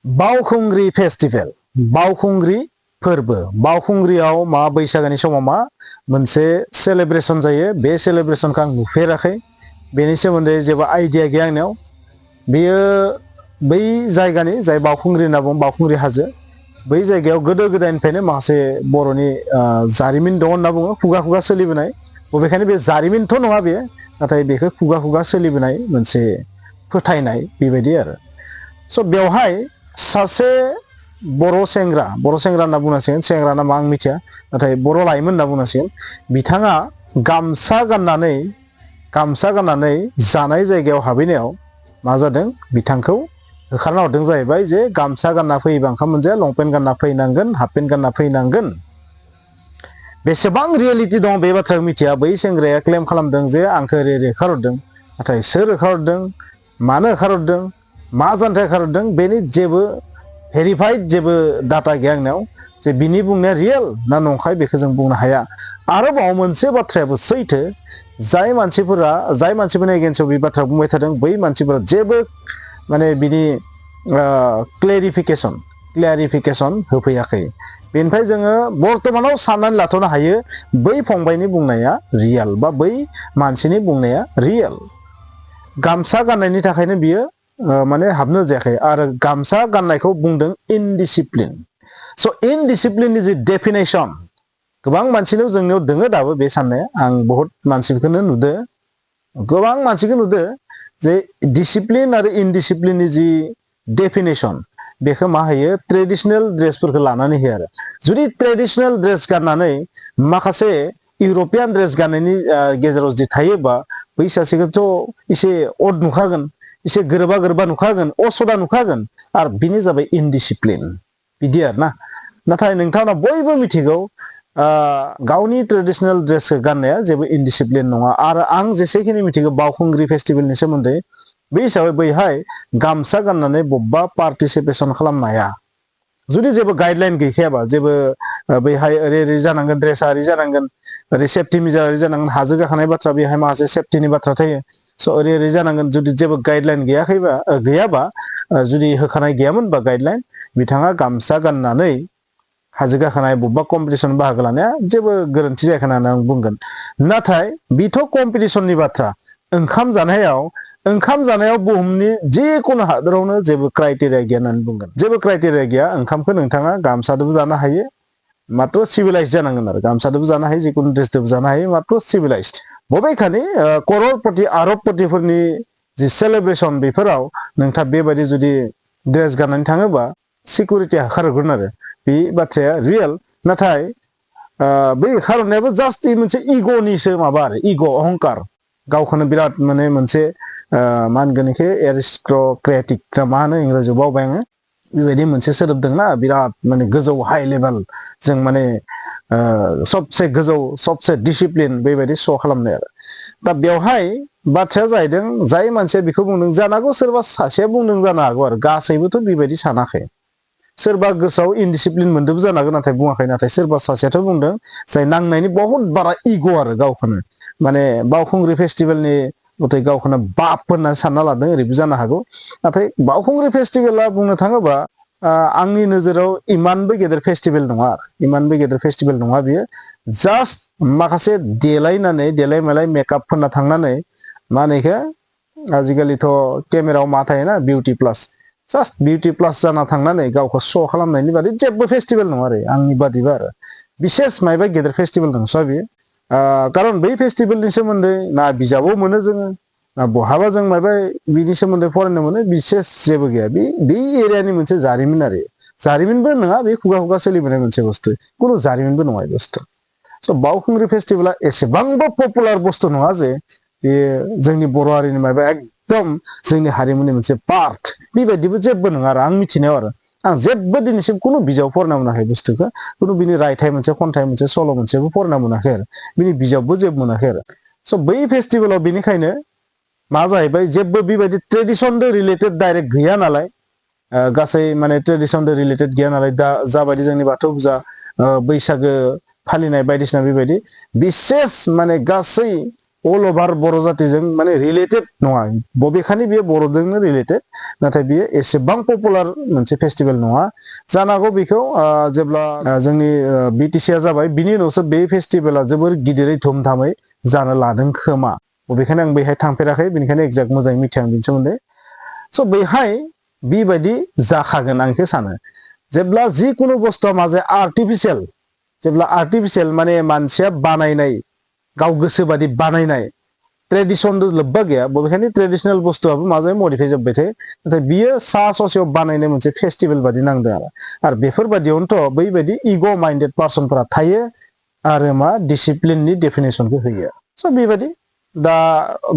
बावखुंग्रि फेस्टिभेल बावखुंग्रि फोरबो बावखुंग्रियाव मा बैसागोनि समाव मा मोनसे सेलेब्रेसन जायो बे सेलेब्रेसनखौ आं नुफेराखै बेनि सोमोन्दै जेबो आइडिया गैया आंनाव बेयो बै जायगानि जाय बावखुंग्रि होनना बुङो बावखुंग्रि हाजो बै जायगायाव गोदो गोदायनिफ्रायनो माखासे बर'नि जारिमिन दं होनना बुङो खुगा खुगा सोलिबोनाय बबेखानि बे जारिमिनथ' नङा बेयो नाथाय बेखौ खुगा खुगा सोलिबोनाय मोनसे फोथायनाय बेबायदि आरो स' बेवहाय सासे बर' सेंग्रा होनना बुंनांसिगोन सेंग्रा नामा आं मिथिया नाथाय बर' लाइमोन होनना बुंनांसिगोन बिथाङा गामसा गाननानै जानाय जायगायाव हाबहैनायाव मा जादों बिथांखौ होखारना हरदों जाहैबाय जे गामसा गानना फैयोबा ओंखाम मोनजाया लंपेन्ट गानना फैनांगोन हाफ पेन्ट गानना फैनांगोन बेसेबां रियेलिटि दं बे बाथ्राखौ मिथिया बै सेंग्राया क्लेम खालामदों जे आंखौ ओरै होखारहरदों नाथाय सोर होखारहरदों मानो होखारहरदों मा जानो थाखाय होखारहरदों बेनि जेबो भेरिफाइड जेबो डाटा गैया आंनाव जे बिनि बुंनाया रियेल ना नंखाय बेखौ जों बुंनो हाया आरोबाव मोनसे बाथ्रायाबो सैथो जाय मानसिफोरनि एगेन्स्टआव बे बाथ्रा बुंबाय थादों बै मानसिफोरा जेबो माने बिनि क्लेरिफिकेसन होफैयाखै बेनिफ्राय जोङो बर्तमानाव साननानै लाथ'नो हायो बै फंबायनि बुंनाया रियेल बा बै मानसिनि बुंनाया रियेल गामसा गाननायनि थाखायनो बियो माने हाबनो जायाखै आरो गामसा गाननायखौ बुंदों इनडिसिप्लिन स' इनडिसिप्लिननि जि डेफिनेसन गोबां मानसिनाव जोंनियाव दोङो दाबो बे साननाया आं बहुत मानसिफोरखौनो नुदो गोबां मानसिखौ नुदो जे डिसिप्लिन आरो इनडिसिप्लिननि जि डेफिनेसन बेखौ मा होयो ट्रेडिशनेल ड्रेसफोरखौ लानानै होयो आरो जुदि ट्रेडिशनेल ड्रेस गाननानै माखासे इउर'पियान ड्रेस गाननायनि गेजेराव जुदि थायोबा बै सासेखौथ' एसे अड नुखागोन एसे गोरोबा नुखागोन असदा नुखागोन आरो बिनो जाबाय इनडिसिप्लिन बिदि आरो ना नाथाय नोंथांमोना बयबो मिथिगौ गावनि ट्रेडिशनेल ड्रेसखौ गाननाया जेबो इनडिसिप्लिन नङा आरो आं जेसेखिनि मिथिगौ बावखुंग्रि फेस्टिभेलनि सोमोन्दै बे हिसाबै बैहाय गामसा गाननानै बबेबा पार्टिसिपेसन खालामनाया जुदि जेबो गाइडलाइन गैखायाबा जेबो बैहाय ओरै जानांगोन ड्रेसा ओरै जानांगोन ओरै सेफटि मेजार ओरै जानांगोन हाजो गाखोनाय बाथ्रा बेहाय माखासे सेफटिनि बाथ्रा थायो स' ओरै जानांगोन जुदि जेबो गाइडलाइन गैयाबा जुदि होखानाय गैयामोनबा गाइडलाइन बिथाङा गामसा गाननानै हाजो गाखोनाय बबेबा कम्पिटिसन बाहागो लानाया जेबो गोरोन्थि जायाखै होननानै आं बुंगोन नाथाय बेथ' कम्पिटिसननि बाथ्रा ओंखाम जानायाव बुहुमनि जिखुनु हादरावनो जेबो क्राइटेरिया गैया होननानै बुंगोन जेबो क्राइटेरिया गैया ओंखामखौ नोंथाङा गामसादोबो जानो हायो मात्र सिभिलाइज जानांगोन आरो गामसादोबो जानो हायो जिखुनु ड्रेसदोबो जानो हायो मात्र सिभिलाइज बबेखानि कररपति आरबपतिफोरनि जि सेलेब्रेसन बेफोराव नोंथाङा बेबायदि जुदि ड्रेस गाननानै थाङोबा सिकिउरिटिया होखारहरगोन आरो बे बाथ्राया रियेल नाथाय बै होखारहरनायाबो जास्ट मोनसे इग'निसो माबा आरो इग' अहंकार गावखौनो बिराद माने मोनसे मा होनगोन बेखौ एरिस्ट'क्रेटिक मा होनो इंराजियाव बावबाय आङो बेबायदि मोनसे सोदोब दंना बिराद माने गोजौ हाइ लेभेल जों माने सबसे गोजौ सबसे डिसिप्लिन बेबायदि श' खालामनाय आरो दा बेवहाय बाथ्राया जाहैदों जाय मानसिया बेखौ बुंदों जानांगौ सोरबा सासेया बुंदों जानो हागौ आरो गासैबोथ' बेबायदि सानाखै सोरबा गोसोआव इनडिसिप्लिन मोन्दोंबो जानो हागौ नाथाय बुङाखै नाथाय सोरबा सासेयाथ' बुंदों जाय नांनायनि बहुत बारा इग' आरो गावखौनो माने बावखुंग्रि फेस्टिभेलनि गथै गावखौनो बाप होननानै सानना लादों ओरैबो जानो हागौ नाथाय बावखुंग्रि फेस्टिभेला बुंनो थाङोबा आंनि नोजोराव इमानबो गेदेर फेस्टिभेल नङा बियो जास्ट माखासे देलाय मालाय मेकआप फोनना थांनानै मा होनो इखो आजिखालिथ' केमेरायाव मा थायोना बिउटि प्लास जास्ट बिउटि प्लास जाना थांनानै गावखौ श' खालामनायनि बादै जेबो फेस्टिभेल नङा आरो आंनि बादिबा आरो बिसेस मायबा गेदेर फेस्टिभेल नंस'आ बियो खारन बै फेस्टिभेलनि सोमोन्दै ना बिजाबाव मोनो जोङो ना बहाबा जों मायबा बिनि सोमोन्दै फरायनो मोनो बिसेस जेबो गैया बे एरियानि मोनसे जारिमिन आरो जारिमिनबो नङा बे खुगा खुगा सोलिबोनाय मोनसे बुस्थु खुनु जारिमिनबो नङा बे बुस्थु स' बावखुंग्रि फेस्टिभेला एसेबांबो पपुलार बुस्थु नङा जे बे जोंनि बर' हारिनि मायबा एकदम जोंनि हारिमुनि मोनसे पार्ट बेबायदिबो जेबो नङा आरो आं मिथिनायाव आरो आं जेबो दिनैसिम खुनु बिजाब फरायना मोनाखै बुस्थुखौ खुनु बिनि रायथाइ मोनसे खन्थाइ मोनसे सल' मोनसेबो फरायना मोनाखै आरो बिनि बिजाबबो जेबो मोनाखै आरो स' बै फेस्टिभेलाव बेनिखायनो मा जाहैबाय जेबो बेबायदि ट्रेडिसनजों रिलेटेड डाइरेक्ट गैया नालाय गासै माने ट्रेडिसनजों रिलेटेड गैया नालाय दा जाबायदि जोंनि बाथौ फुजा बैसागो फालिनाय बायदिसिना बेबायदि बिसेस माने गासै अल ओभार बर' जातिजों माने रिलेटेड नङा बबेखानि बेयो बर'जोंनो रिलेटेड नाथाय बेयो एसेबां पपुलार मोनसे फेस्टिभेल नङा जानो हागौ बेखौ जेब्ला जोंनि बिटिसिआ जाबाय बिनि उनावसो बे फेस्टिभेला जोबोर गिदिरै धुमधामै जानो लादों खोमा बबेखानि आं बेहाय थांफेराखै बेनिखायनो एक्जाक्ट मोजाङै मिथिया आं बिनि सोमोन्दै स' बेहाय बेबायदि जाखागोन आं बेखौ सानो जेब्ला जिखुनु बुस्थुआ मा जायो आर्टिफिशियेल जेब्ला आर्टिफिशियेल माने मानसिया बानायनाय गाव गोसोबादि बानायनाय ट्रेडिसनजों लोब्बा गैया बबेखानि ट्रेडिसनेल बुस्थुआबो मा जायो मडिफाइ जाबाय थायो नाथाय बियो सा ससेयाव बानायनाय मोनसे फेस्टिभेल बादि नांदों आरो बेफोरबादियावनोथ' बैबायदि इग' माइन्डेड पार्सनफोरा थायो आरो मा डिसिप्लिननि डेफिनेसनखौ होयो स' बेबायदि दा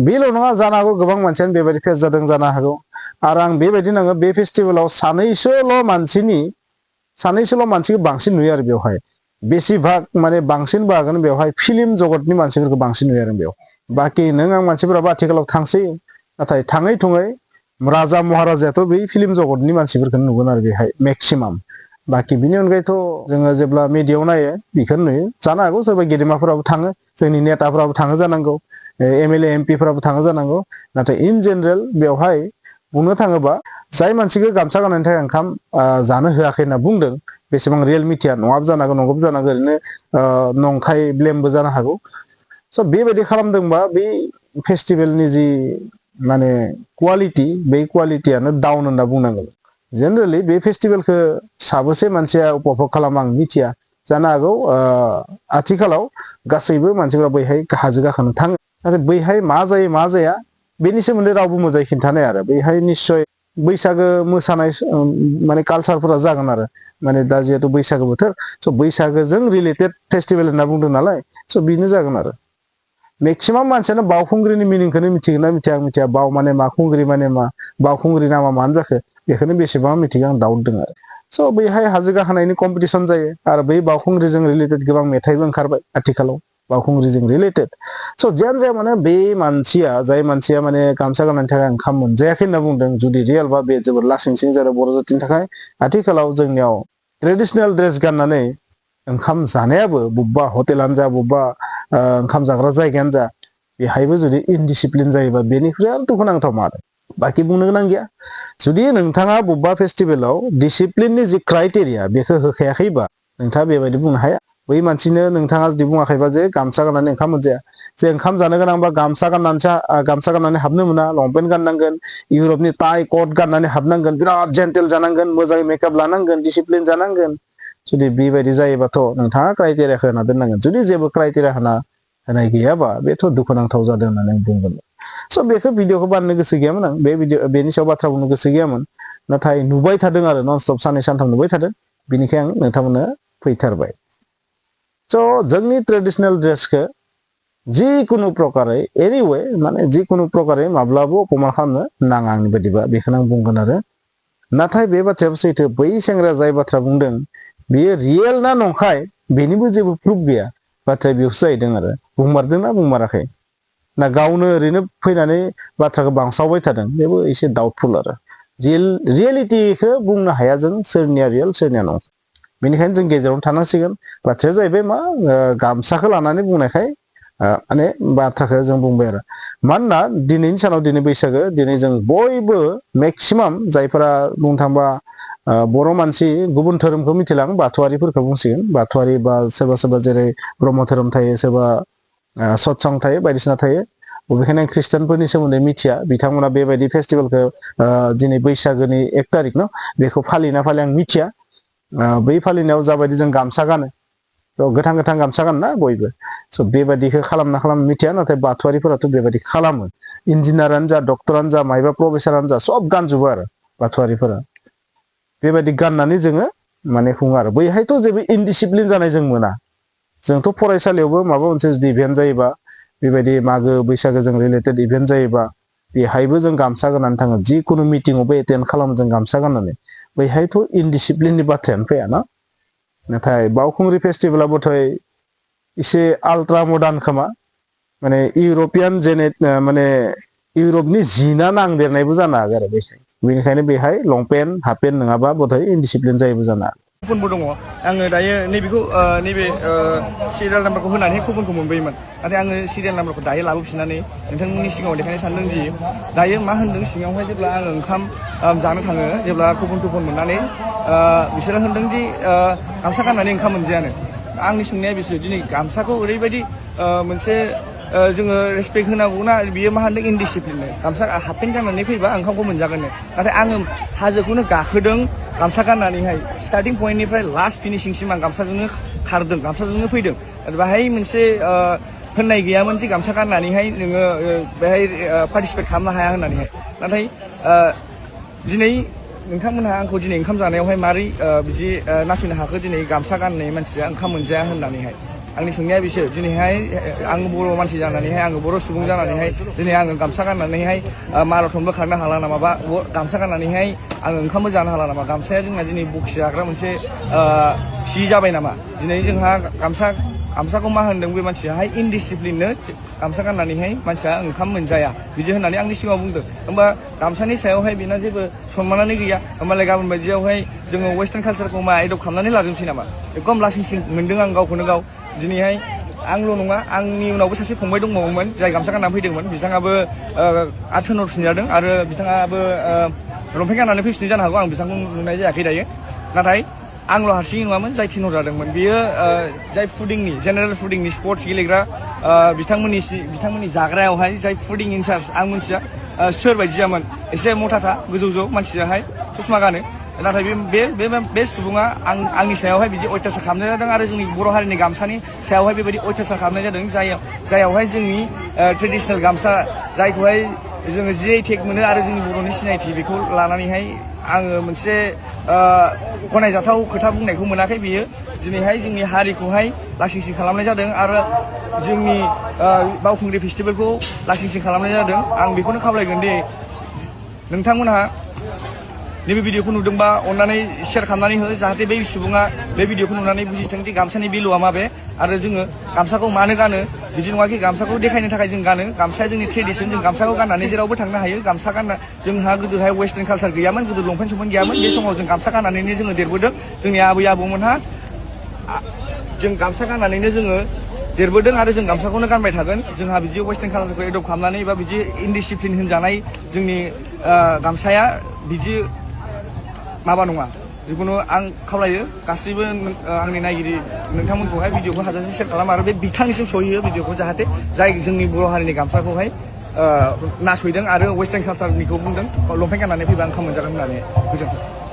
बेल' नङा जानो हागौ गोबां मानसियानो बेबायदि फेस जादों जानो हागौ आरो आं बेबायदि नाङो बे फेस्टिभेलाव सानैसोल' मानसिखौ बांसिन नुयो आरो बेवहाय बेसिभाग माने बांसिन बाहागोन बेवहाय फिल्म जगतनि मानसिफोरखौ बांसिन नुयो आरो बेयाव बाखि नों आं मानसिफोराबो आथिखालाव थांसै नाथाय थाङै थुङै राजा महाराजायाथ' बै फिल्म जगतनि मानसिफोरखौनो नुगोन आरो बेहाय मेक्सिमाम बाखि बिनि अनगायैथ' जोङो जेब्ला मिडियायाव नायो बेखौनो नुयो जानो हागौ सोरबा गेदेमाफोराबो थाङो जोंनि नेताफोराबो थाङो जानांगौ एमएलए एमपिफोराबो थाङो जानांगौ नाथाय इन जेनेरेल बेवहाय बुंनो थाङोबा जाय मानसिखौ गामसा गाननायनि थाखाय ओंखाम जानो होआखै होनना बुंदों बेसेबां रियेल मिथिया नङाबो जानो हागौ नंगौबो जानो हागौ ओरैनो नंखाय ब्लेमबो जानो हागौ स' बेबायदि खालामदोंबा बे फेस्टिभेलनि जि माने कुवालिटि बै कुवालिटियानो डाउन होनना बुंनांगोन जेनेरेलि बे फेस्टिभेलखौ साबोसे मानसिया उपभग खालामो आं मिथिया जानो हागौ आथिखालाव गासैबो मानसिफ्रा बैहाय हाजो गाखोनो थाङो नाथाय बैहाय मा जायो मा जाया बेनि सोमोन्दै रावबो मोजाङै खिन्थानाय आरो बैहाय निस्सय बैसागो मोसानाय माने कालसारफोरा जागोन आरो माने दा जिहेतु बैसागो बोथोर स' बैसागोजों रिलेटेड फेस्टिभेल होनना बुंदों नालाय स' बेनो जागोन आरो मेक्सिमाम मानसियानो बावखुंग्रिनि मिनिंखौनो मिथिगोन ना मिथिया आं मिथिया बाव माने मा खुंग्रि माने मा बावखुंग्रि नामा मानो जाखो बेखौनो बेसेबां मिथिगो आं दाउट दङ आरो स' बैहाय हाजो गाखोनायनि कम्पिटिसन जायो आरो बै बावखुंग्रिजों रिलेटेड गोबां मेथाइबो ओंखारबाय आथिखालाव बावखुंग्रिजों रिलेटेड स' जियानो जाया माने बे मानसिया जाय मानसिया माने गामसा गाननायनि थाखाय ओंखाम मोनजायाखै होनना बुंदों जुदि रियेल बा बे जोबोद लासिं सिं जादों बर' जातिनि थाखाय आथिखालाव जोंनियाव ट्रेडिसनेल ड्रेस गाननानै ओंखाम जानायाबो बबेबा हटेलानो जा बबेबा ओंखाम जाग्रा जायगायानो जा बेहायबो जुदि इनडिसिप्लिन जायोबा बेनिख्रुइ आरो दुखुनांथाव मा बाखि बुंनो गोनां गैया जुदि नोंथाङा बबेबा फेस्टिभेलाव डिसिप्लिननि जि क्राइटेरिया बेखौ होखायाखैबा नोंथाङा बेबायदि बुंनो हाया बै मानसिनो नोंथाङा जुदि बुङाखैबा जे गामसा गाननानै ओंखाम मोनजाया जे ओंखाम जानो गोनांबा गामसा गाननानै हाबनो मोना लंपेन्ट गाननांगोन इउरपनि टाइ कट गाननानै हाबनांगोन बिराद जेन्टेल जानांगोन मोजाङै मेकआप लानांगोन डिसिप्लिन जानांगोन जुदि बेबायदि जायोबाथ' नोंथाङा क्राइटेरियाखौ होना दोननांगोन जुदि जेबो क्राइटेरिया होनाय गैयाबा बेथ' दुखुनांथाव जादों होननानै आं बुंगोन स' बेखौ भिडिअखौ बानायनो गोसो गैयामोन आं बेनि सायाव बाथ्रा बुंनो गोसो गैयामोन नाथाय नुबाय थादों आरो नन स्टप साननै सानथाम नुबाय थादों बेनिखाय आं नोंथांमोननो फैथारबाय स' जोंनि ट्रेडिसनेल ड्रेसखौ जिखुनु प्रकारै एनिवे माने जिखुनु प्रकारै माब्लाबो अपमान खालामनो नाङा आंनि बायदिबा बेखौनो आं बुंगोन आरो नाथाय बे बाथ्रायाबो सैथो बै सेंग्राया जाय बाथ्रा बुंदों बेयो रियेल ना नंखाय बेनिबो जेबो प्रुफ गैया बाथ्राया बेयावसो जाहैदों आरो बुंमारदोंना बुंमाराखै ना गावनो ओरैनो फैनानै बाथ्राखौ बांसावबाय थादों बेबो एसे डाउटफुल आरो रियेलिटिखौ बुंनो हाया जों सोरनिया रियेल सोरनिया नङा बेनिखायनो जों गेजेरावनो थानांसिगोन बाथ्राया जाहैबाय मा गामसाखौ लानानै बुंनायखाय माने बाथ्राखौ जों बुंबाय आरो मानोना दिनैनि सानाव दिनै बैसागो दिनै जों बयबो मेक्सिमाम जायफोरा बुंनो थांबा बर' मानसि गुबुन धोरोमखौ मिथिला आं बाथौआरिफोरखौ बुंसिगोन बाथौआरि बा सोरबा सोरबा जेरै ब्रह्म धोरोम थायो सोरबा सत्सं थायो बायदिसिना थायो बबेखानि आं खृष्टानफोरनि सोमोन्दै मिथिया बिथांमोना बेबायदि फेस्टिभेलखौ दिनै बैसागोनि 1 तारिख न बेखौ फालिना फालिया आं मिथिया बै फालिनायाव जाबायदि जों गामसा गानो स' गोथां गोथां गामसा गानो ना बयबो स' बेबायदिखौ खालाम मिथिया नाथाय बाथौआरिफोराथ' बेबायदि खालामो इन्जिनियारानो जा डक्टरानो जा मायबा प्रफेसारानो जा सब गानजोबो आरो बाथौआरिफोरा बेबायदि गाननानै जोङो माने खुङो आरो बैहायथ' जेबो इनडिसिप्लिन जानाय जों मोना जोंथ' फरायसालियावबो माबा मोनसे जुदि इभेन्ट जायोबा बेबायदि मागो बैसागोजों रिलेटेड इभेन्ट जायोबा बेहायबो जों गामसा गाननानै थाङो जिखुनु मिटिङावबो एटेन्ड खालामो जों गामसा गाननानै बैहायथ' इनडिसिप्लिननि बाथ्रायानो फैयाना नाथाय बावखुंग्रि फेस्टिभेलाबोथाय एसे आल्ट्रा मडार्न खोमा माने इउरपियान माने इउरपनि जिना नांदेरनायबो जानो हागौ आरो बेनिखायनो बेहाय लंपेन्ट हाफ पेन्ट नङाबा बोधय इनडिसिप्लिन जायोबो जानो हागौ कुपनबो दङ आङो दायो नैबेखौ नैबे सिरियाल नाम्बारखौ होनानै कुपनखौ मोनबोयोमोन नाथाय आङो सिरियाल नाम्बारखौ दायो लाबोफिननानै नोंथांमोननि सिगाङाव देखायनो सानदों दि दायो मा होनदों सिङावहाय जेब्ला आङो ओंखाम जानो थाङो जेब्ला कुपन मोननानै बिसोरो होनदों दि गामसा गाननानै ओंखाम मोनजायानो आंनि सोंनाया बिसोर दिनै गामसाखौ ओरैबायदि मोनसे जोङो रेसपेक्ट होनांगौना बियो मा होनदों इनडिसिप्लिन गामसा हाफ पेन्ट गाननानै फैबा ओंखामखौ मोनजागोननो नाथाय आङो हाजोखौनो गाखोदों गामसा गाननानैहाय स्टार्टिं पइन्टनिफ्राय लास्ट फिनिशिंसिम आं गामसाजोंनो खारदों गामसाजोंनो फैदों बाहाय मोनसे होननाय गैयामोन जे गामसा गाननानैहाय नोङो बेहाय पार्टिसिपेट खालामनो हाया होननानैहाय नाथाय दिनै नोंथांमोनहा आंखौ दिनै ओंखाम जानायावहाय मारै बिदि नासयनो हाखो दिनै गामसा गाननाय मानसिया ओंखाम मोनजाया होननानैहाय आंनि सोंनाया बिसोर दिनैहाय आं बर' मानसि जानानैहाय आङो बर' सुबुं जानानैहाय दिनै आङो गामसा गाननानैहाय माराथनबो खारनो हाला नामा बा गामसा गाननानैहाय आङो ओंखामबो जानो हाला नामा गामसाया जोंना दिनै बखि जाग्रा मोनसे सि जाबाय नामा दिनै जोंहा गामसाखौ मा होनदों बे मानसियाहाय इनडिसिप्लिननो गामसा गाननानैहाय मानसिया ओंखाम मोनजाया बिदि होननानै आंनि सिगाङाव बुंदों होमबा गामसानि सायावहाय बेना जेबो सनमानानो गैया होमबालाय गाबोन बायदियावहाय जोङो वेस्टार्न कालसारखौ मा एडप्ट खालामनानै लाजोबसै नामा एकदम लासिंसिं मोनदों आं गावखौनो गाव दिनैहाय आंल' नङा आंनि उनावबो सासे फंबाय दंबावोमोन जाय गामसा गाननानै फैदोंमोन बिथाङाबो थोनहरफिन जादों आरो बिथाङाबो लंपेन्ट गाननानै फैफिननाय जानो हागौ आं बिथांखौ नुनाय जायाखै दायो नाथाय आंल' हारसिङै नङामोन जाय थिनहर जादोंमोन बियो जाय फुडिंनि जेनेरेल फुडिंनि स्पर्ट्स गेलेग्रा बिथांमोननि जाग्रायावहाय जाय फुडिं इनचार्ज आं मिथिया सोर बायदियामोन एसे मथाथा गोजौ मानसियाहाय ससमा गानो नाथाय बे सुबुङा आंनि सायावहाय बिदि अयथासार खालामनाय जादों आरो जोंनि बर' हारिनि गामसानि सायावहाय बेबायदि अयथासार खालामनाय जादों जायावहाय जोंनि ट्रेडिसनेल गामसा जायखौहाय जोङो GI टेग मोनो आरो जोंनि बर'नि सिनायथि बेखौ लानानैहाय आङो मोनसे गनायजाथाव खोथा बुंनायखौ मोनाखै बियो दिनैहाय जोंनि हारिखौहाय लासिंसिं खालामनाय जादों आरो जोंनि बावखुंग्रि फेस्टिभेलखौ लासिंसिं खालामनाय जादों आं बेखौनो खावलायगोन दि नोंथांमोनहा नैबे भिडिअखौ नुदोंबा अननानै शेयार खालामनानै हो जाहाथे बै सुबुङा बे भिडिअखौ नुनानै बुजिथों दि गामसानि भेलुआ माबे आरो जोङो गामसाखौ मानो गानो बिदि नङाखि गामसाखौ देखायनो थाखाय जों गानो गामसाया जोंनि ट्रेडिसन जों गामसाखौ गाननानै जेरावबो थांनो हायो गामसा गानना जोंहा गोदोहाय वेस्टार्न कालसार गैयामोन गोदो लंपेन्ट समपेन्ट गैयामोन बे समाव जों गामसा गाननानैनो जोङो देरबोदों जोंनि आबै आबौमोनहा जों गामसा गाननानैनो जोङो देरबोदों आरो जों गामसाखौनो गानबाय थागोन जोंहा बिदि वेस्टार्न कालसारखौ एडप्ट खालामनानै बा बिदि इनडिसिप्लिन होनजानाय जोंनि गामसाया बिदि माबा नङा जिखुनु आं खावलायो गासैबो आंनि नायगिरि नोंथांमोनखौहाय भिडिअखौ हाजासे शेयार खालाम आरो बे बिथांनिसिम सहैयो भिडिअखौ जाहाथे जाय जोंनि बर' हारिनि गामसाखौहाय नासयदों आरो वेस्टार्न कालसारनिखौ बुंदों लंपेन्ट गाननानै फैबा ओंखाम मोनजागोन होननानै गोजोन्थों।